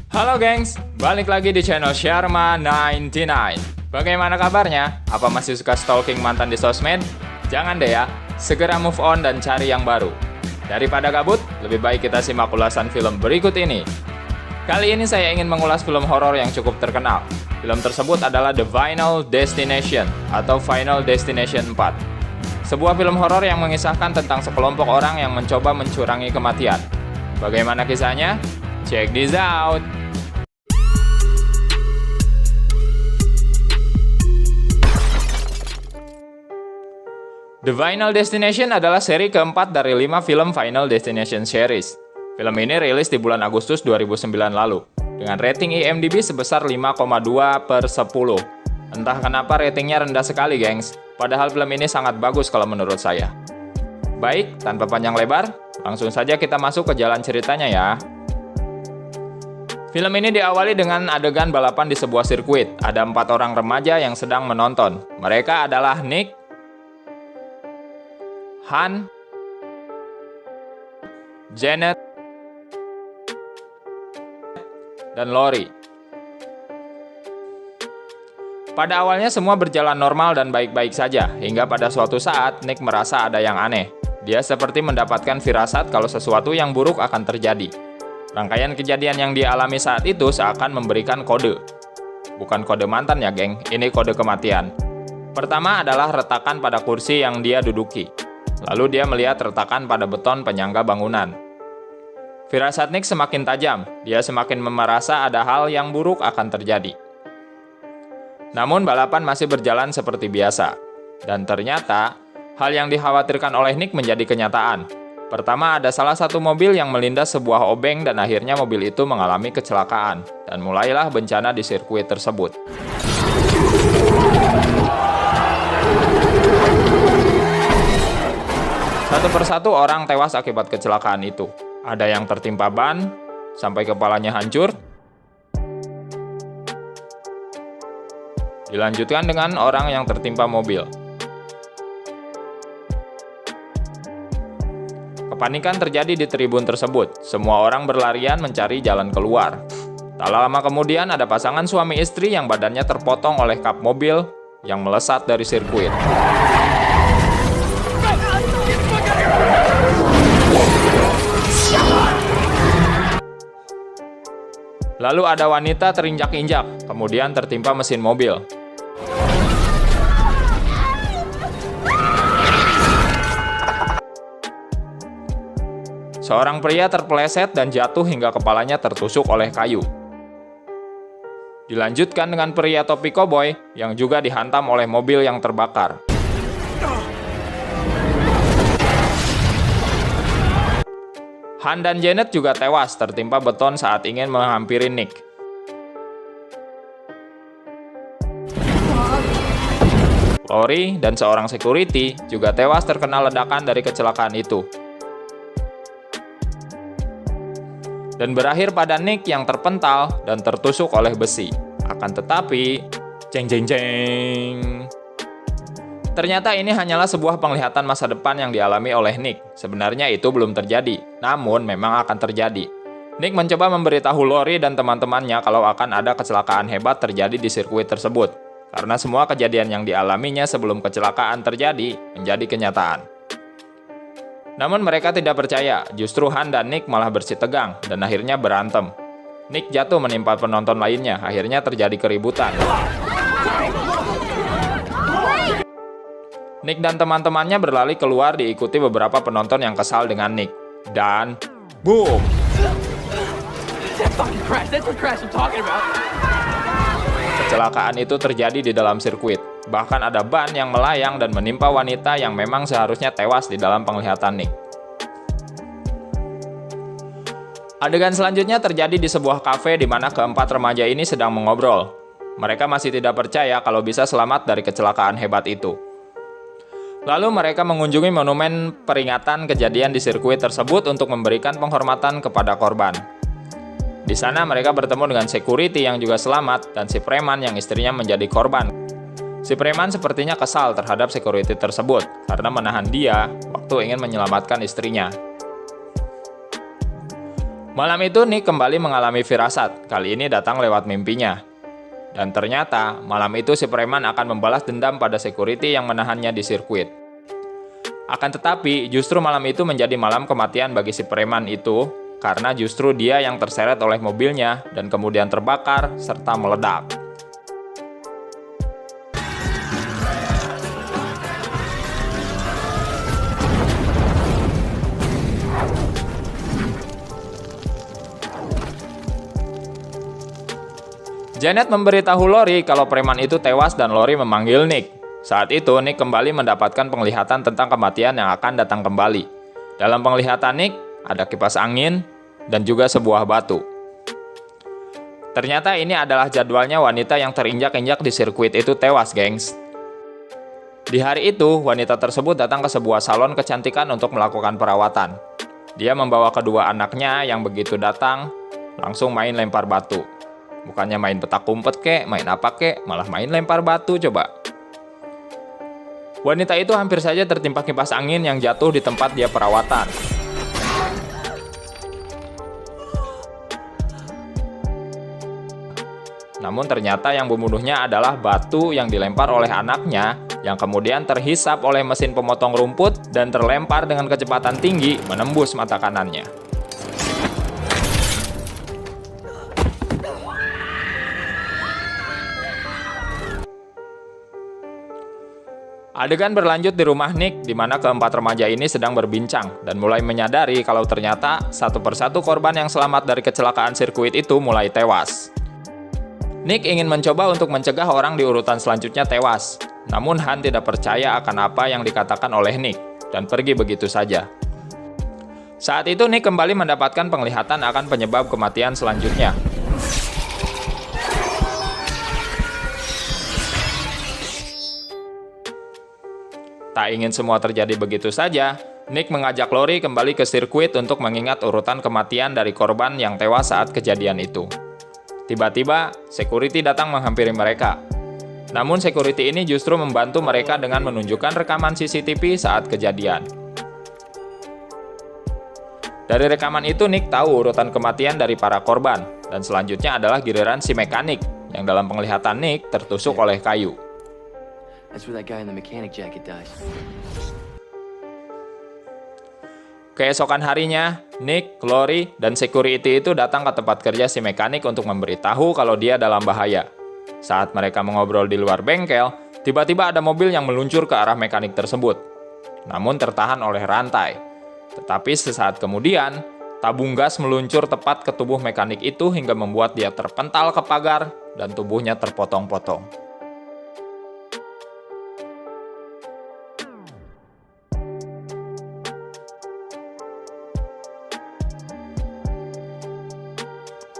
Halo gengs, balik lagi di channel Sharma99. Bagaimana kabarnya? Apa masih suka stalking mantan di sosmed? Jangan deh ya, segera move on dan cari yang baru. Daripada gabut, lebih baik kita simak ulasan film berikut ini. Kali ini saya ingin mengulas film horor yang cukup terkenal. Film tersebut adalah The Final Destination atau Final Destination 4. Sebuah film horor yang mengisahkan tentang sekelompok orang yang mencoba mencurangi kematian. Bagaimana kisahnya? Check this out! The Final Destination adalah seri keempat dari 5 film Final Destination series. Film ini rilis di bulan Agustus 2009 lalu, dengan rating IMDb sebesar 5,2/10. Entah kenapa ratingnya rendah sekali, gengs. Padahal film ini sangat bagus kalau menurut saya. Baik, tanpa panjang lebar, langsung saja kita masuk ke jalan ceritanya ya. Film ini diawali dengan adegan balapan di sebuah sirkuit. Ada 4 orang remaja yang sedang menonton. Mereka adalah Nick, Han, Janet, dan Lori. Pada awalnya semua berjalan normal dan baik-baik saja, hingga pada suatu saat Nick merasa ada yang aneh. Dia seperti mendapatkan firasat kalau sesuatu yang buruk akan terjadi. Rangkaian kejadian yang dia alami saat itu seakan memberikan kode. Bukan kode mantan ya, geng, ini kode kematian. Pertama adalah retakan pada kursi yang dia duduki. Lalu dia melihat retakan pada beton penyangga bangunan. Firasat Nick semakin tajam, dia semakin merasa ada hal yang buruk akan terjadi. Namun balapan masih berjalan seperti biasa. Dan ternyata, hal yang dikhawatirkan oleh Nick menjadi kenyataan. Pertama, ada salah satu mobil yang melindas sebuah obeng dan akhirnya mobil itu mengalami kecelakaan. Dan mulailah bencana di sirkuit tersebut. Satu persatu orang tewas akibat kecelakaan itu. Ada yang tertimpa ban, sampai kepalanya hancur. Dilanjutkan dengan orang yang tertimpa mobil. Kepanikan terjadi di tribun tersebut. Semua orang berlarian mencari jalan keluar. Tak lama kemudian ada pasangan suami istri yang badannya terpotong oleh kap mobil yang melesat dari sirkuit. Lalu ada wanita terinjak-injak, kemudian tertimpa mesin mobil. Seorang pria terpeleset dan jatuh hingga kepalanya tertusuk oleh kayu. Dilanjutkan dengan pria topi koboi yang juga dihantam oleh mobil yang terbakar. Han dan Janet juga tewas tertimpa beton saat ingin menghampiri Nick. Lori dan seorang security juga tewas terkena ledakan dari kecelakaan itu. Dan berakhir pada Nick yang terpental dan tertusuk oleh besi. Akan tetapi, jeng. Ternyata ini hanyalah sebuah penglihatan masa depan yang dialami oleh Nick. Sebenarnya itu belum terjadi, namun memang akan terjadi. Nick mencoba memberitahu Lori dan teman-temannya kalau akan ada kecelakaan hebat terjadi di sirkuit tersebut. Karena semua kejadian yang dialaminya sebelum kecelakaan terjadi menjadi kenyataan. Namun mereka tidak percaya, justru Han dan Nick malah bersitegang dan akhirnya berantem. Nick jatuh menimpa penonton lainnya, akhirnya terjadi keributan. Nick dan teman-temannya berlari keluar diikuti beberapa penonton yang kesal dengan Nick. Dan boom! Kecelakaan itu terjadi di dalam sirkuit. Bahkan ada ban yang melayang dan menimpa wanita yang memang seharusnya tewas di dalam penglihatan Nick. Adegan selanjutnya terjadi di sebuah kafe di mana keempat remaja ini sedang mengobrol. Mereka masih tidak percaya kalau bisa selamat dari kecelakaan hebat itu. Lalu mereka mengunjungi monumen peringatan kejadian di sirkuit tersebut untuk memberikan penghormatan kepada korban. Di sana mereka bertemu dengan security yang juga selamat dan si preman yang istrinya menjadi korban. Si preman sepertinya kesal terhadap security tersebut karena menahan dia waktu ingin menyelamatkan istrinya. Malam itu Nick kembali mengalami firasat, kali ini datang lewat mimpinya. Dan ternyata malam itu si preman akan membalas dendam pada security yang menahannya di sirkuit. Akan tetapi justru malam itu menjadi malam kematian bagi si preman itu, karena justru dia yang terseret oleh mobilnya dan kemudian terbakar serta meledak. Janet memberitahu Lori kalau preman itu tewas dan Lori memanggil Nick. Saat itu, Nick kembali mendapatkan penglihatan tentang kematian yang akan datang kembali. Dalam penglihatan Nick, ada kipas angin dan juga sebuah batu. Ternyata ini adalah jadwalnya wanita yang terinjak-injak di sirkuit itu tewas, gengs. Di hari itu, wanita tersebut datang ke sebuah salon kecantikan untuk melakukan perawatan. Dia membawa kedua anaknya yang begitu datang, langsung main lempar batu. Bukannya main petak umpet kek, main apa kek, malah main lempar batu coba. Wanita itu hampir saja tertimpa kipas angin yang jatuh di tempat dia perawatan. Namun ternyata yang membunuhnya adalah batu yang dilempar oleh anaknya, yang kemudian terhisap oleh mesin pemotong rumput dan terlempar dengan kecepatan tinggi menembus mata kanannya. Adegan berlanjut di rumah Nick, di mana keempat remaja ini sedang berbincang dan mulai menyadari kalau ternyata satu persatu korban yang selamat dari kecelakaan sirkuit itu mulai tewas. Nick ingin mencoba untuk mencegah orang di urutan selanjutnya tewas, namun Han tidak percaya akan apa yang dikatakan oleh Nick dan pergi begitu saja. Saat itu Nick kembali mendapatkan penglihatan akan penyebab kematian selanjutnya. Tak ingin semua terjadi begitu saja, Nick mengajak Lori kembali ke sirkuit untuk mengingat urutan kematian dari korban yang tewas saat kejadian itu. Tiba-tiba, security datang menghampiri mereka. Namun security ini justru membantu mereka dengan menunjukkan rekaman CCTV saat kejadian. Dari rekaman itu Nick tahu urutan kematian dari para korban, dan selanjutnya adalah giliran si mekanik, yang dalam penglihatan Nick tertusuk oleh kayu. That's what that guy in the mechanic jacket does. Keesokan harinya, Nick, Lori, dan security itu datang ke tempat kerja si mekanik untuk memberitahu kalau dia dalam bahaya. Saat mereka mengobrol di luar bengkel, tiba-tiba ada mobil yang meluncur ke arah mekanik tersebut. Namun tertahan oleh rantai. Tetapi sesaat kemudian, tabung gas meluncur tepat ke tubuh mekanik itu hingga membuat dia terpental ke pagar dan tubuhnya terpotong-potong.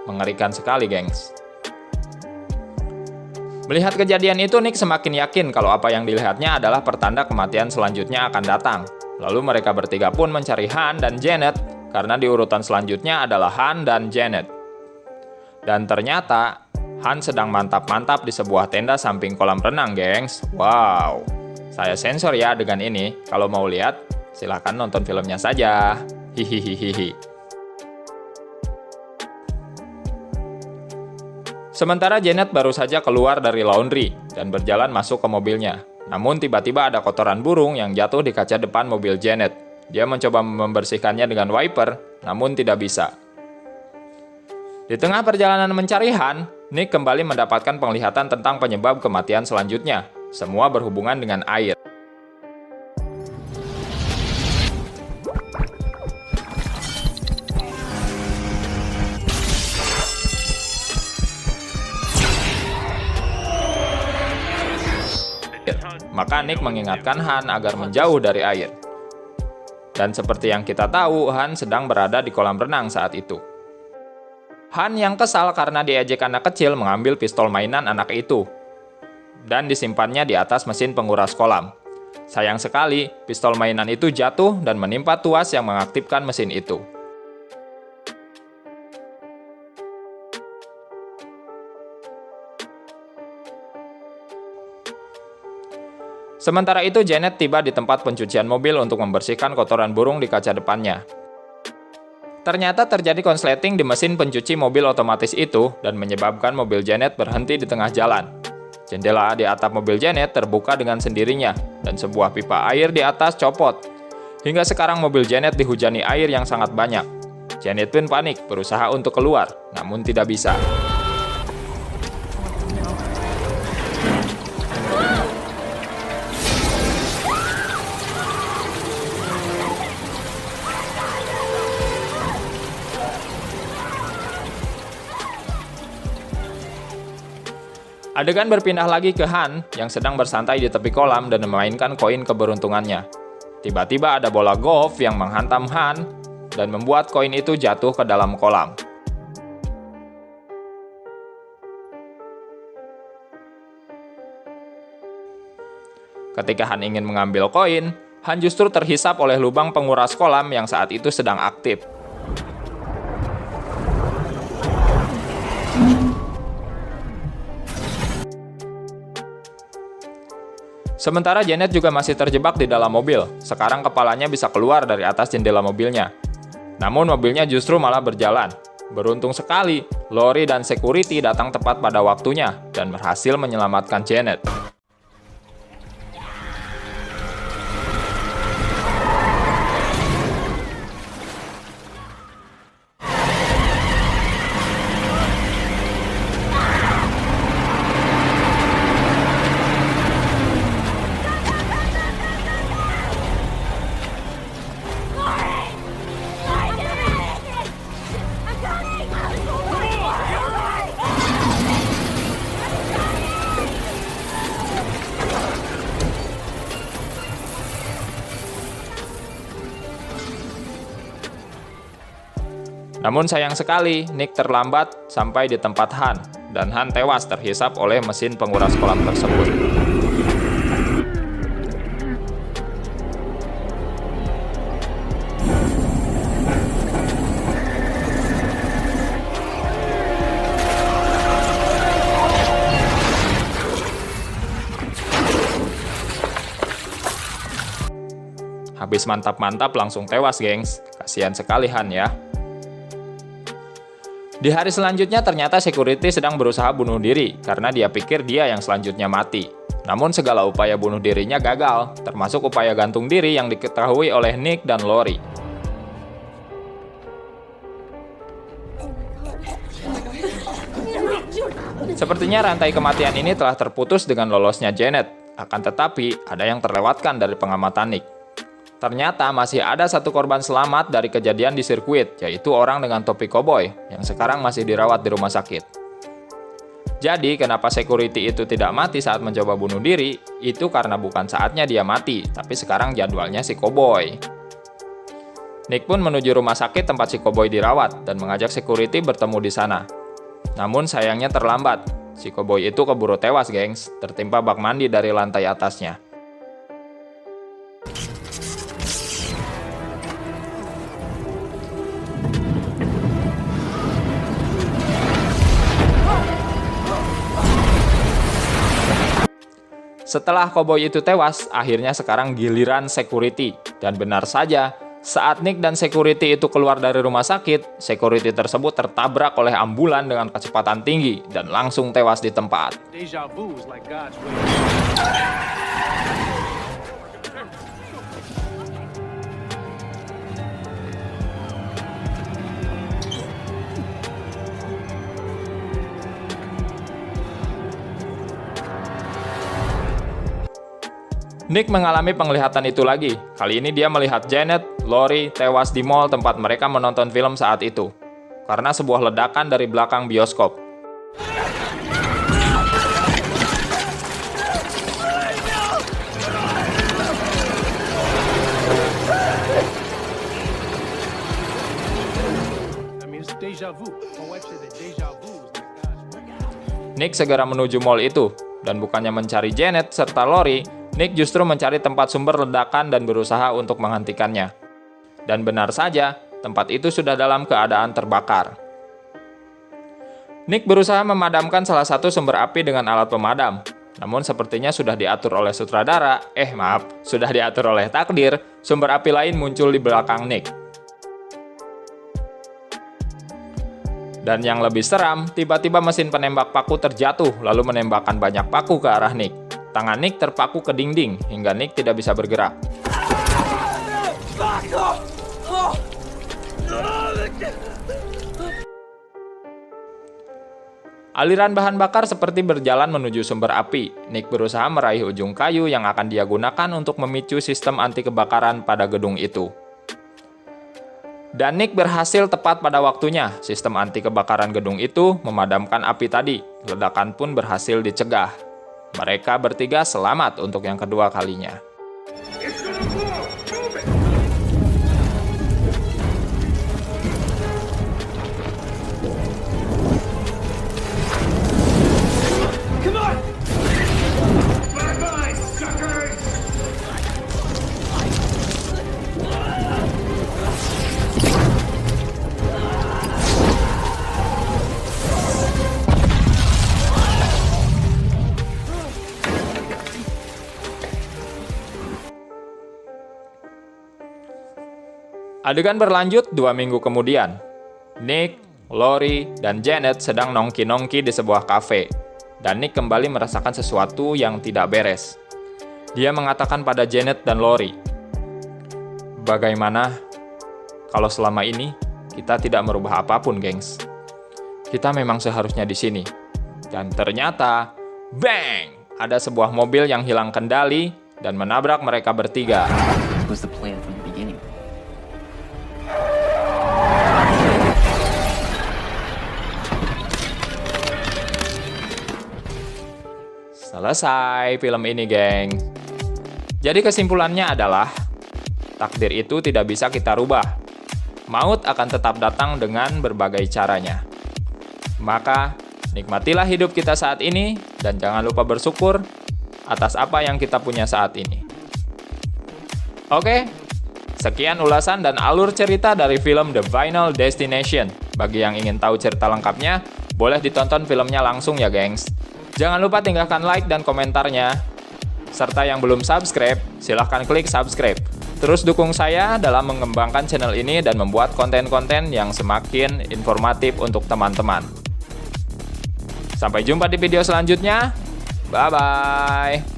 Mengerikan sekali, gengs. Melihat kejadian itu, Nick semakin yakin kalau apa yang dilihatnya adalah pertanda kematian selanjutnya akan datang. Lalu mereka bertiga pun mencari Han dan Janet, karena di urutan selanjutnya adalah Han dan Janet. Dan ternyata, Han sedang mantap-mantap di sebuah tenda samping kolam renang, gengs. Wow, saya sensor ya adegan ini. Kalau mau lihat, silahkan nonton filmnya saja. Hihihihi. Sementara Janet baru saja keluar dari laundry dan berjalan masuk ke mobilnya. Namun tiba-tiba ada kotoran burung yang jatuh di kaca depan mobil Janet. Dia mencoba membersihkannya dengan wiper, namun tidak bisa. Di tengah perjalanan mencari Han, Nick kembali mendapatkan penglihatan tentang penyebab kematian selanjutnya. Semua berhubungan dengan air. Maka Nick mengingatkan Han agar menjauh dari air. Dan seperti yang kita tahu, Han sedang berada di kolam renang saat itu. Han yang kesal karena diejek anak kecil mengambil pistol mainan anak itu dan disimpannya di atas mesin penguras kolam. Sayang sekali, pistol mainan itu jatuh dan menimpa tuas yang mengaktifkan mesin itu. Sementara itu, Janet tiba di tempat pencucian mobil untuk membersihkan kotoran burung di kaca depannya. Ternyata terjadi konsleting di mesin pencuci mobil otomatis itu dan menyebabkan mobil Janet berhenti di tengah jalan. Jendela di atap mobil Janet terbuka dengan sendirinya dan sebuah pipa air di atas copot. Hingga sekarang mobil Janet dihujani air yang sangat banyak. Janet pun panik berusaha untuk keluar, namun tidak bisa. Adegan berpindah lagi ke Han yang sedang bersantai di tepi kolam dan memainkan koin keberuntungannya. Tiba-tiba ada bola golf yang menghantam Han dan membuat koin itu jatuh ke dalam kolam. Ketika Han ingin mengambil koin, Han justru terhisap oleh lubang penguras kolam yang saat itu sedang aktif. Sementara Janet juga masih terjebak di dalam mobil. Sekarang kepalanya bisa keluar dari atas jendela mobilnya. Namun mobilnya justru malah berjalan. Beruntung sekali, Lori dan security datang tepat pada waktunya dan berhasil menyelamatkan Janet. Namun sayang sekali, Nick terlambat sampai di tempat Han, dan Han tewas terhisap oleh mesin penguras kolam tersebut. Habis mantap-mantap langsung tewas, gengs. Kasihan sekali Han ya. Di hari selanjutnya ternyata security sedang berusaha bunuh diri karena dia pikir dia yang selanjutnya mati. Namun segala upaya bunuh dirinya gagal, termasuk upaya gantung diri yang diketahui oleh Nick dan Lori. Sepertinya rantai kematian ini telah terputus dengan lolosnya Janet, akan tetapi ada yang terlewatkan dari pengamatan Nick. Ternyata masih ada satu korban selamat dari kejadian di sirkuit, yaitu orang dengan topi koboi yang sekarang masih dirawat di rumah sakit. Jadi, kenapa security itu tidak mati saat mencoba bunuh diri? Itu karena bukan saatnya dia mati, tapi sekarang jadwalnya si koboi. Nick pun menuju rumah sakit tempat si koboi dirawat dan mengajak security bertemu di sana. Namun sayangnya terlambat. Si koboi itu keburu tewas, gengs, tertimpa bak mandi dari lantai atasnya. Setelah koboi itu tewas, akhirnya sekarang giliran security. Dan benar saja, saat Nick dan security itu keluar dari rumah sakit, security tersebut tertabrak oleh ambulan dengan kecepatan tinggi dan langsung tewas di tempat. Nick mengalami penglihatan itu lagi. Kali ini dia melihat Janet, Lori tewas di mall tempat mereka menonton film saat itu. Karena sebuah ledakan dari belakang bioskop. Nick segera menuju mall itu, dan bukannya mencari Janet serta Lori, Nick justru mencari tempat sumber ledakan dan berusaha untuk menghentikannya. Dan benar saja, tempat itu sudah dalam keadaan terbakar. Nick berusaha memadamkan salah satu sumber api dengan alat pemadam. Namun sepertinya sudah diatur oleh sutradara, sudah diatur oleh takdir, sumber api lain muncul di belakang Nick. Dan yang lebih seram, tiba-tiba mesin penembak paku terjatuh lalu menembakkan banyak paku ke arah Nick. Tangan Nick terpaku ke dinding hingga Nick tidak bisa bergerak. Aliran bahan bakar seperti berjalan menuju sumber api. Nick berusaha meraih ujung kayu yang akan dia gunakan untuk memicu sistem anti kebakaran pada gedung itu. Dan Nick berhasil tepat pada waktunya. Sistem anti kebakaran gedung itu memadamkan api tadi. Ledakan pun berhasil dicegah. Mereka bertiga selamat untuk yang kedua kalinya. Adegan berlanjut 2 minggu kemudian. Nick, Lori, dan Janet sedang nongki-nongki di sebuah kafe. Dan Nick kembali merasakan sesuatu yang tidak beres. Dia mengatakan pada Janet dan Lori, "Bagaimana kalau selama ini kita tidak merubah apapun, gengs? Kita memang seharusnya di sini." Dan ternyata, bang! Ada sebuah mobil yang hilang kendali dan menabrak mereka bertiga. Was the plan from the beginning? Selesai film ini, geng. Jadi kesimpulannya adalah, takdir itu tidak bisa kita rubah. Maut akan tetap datang dengan berbagai caranya. Maka, nikmatilah hidup kita saat ini, dan jangan lupa bersyukur atas apa yang kita punya saat ini. Oke, sekian ulasan dan alur cerita dari film The Final Destination. Bagi yang ingin tahu cerita lengkapnya, boleh ditonton filmnya langsung ya, gengs. Jangan lupa tinggalkan like dan komentarnya. Serta yang belum subscribe, silahkan klik subscribe. Terus dukung saya dalam mengembangkan channel ini dan membuat konten-konten yang semakin informatif untuk teman-teman. Sampai jumpa di video selanjutnya. Bye-bye.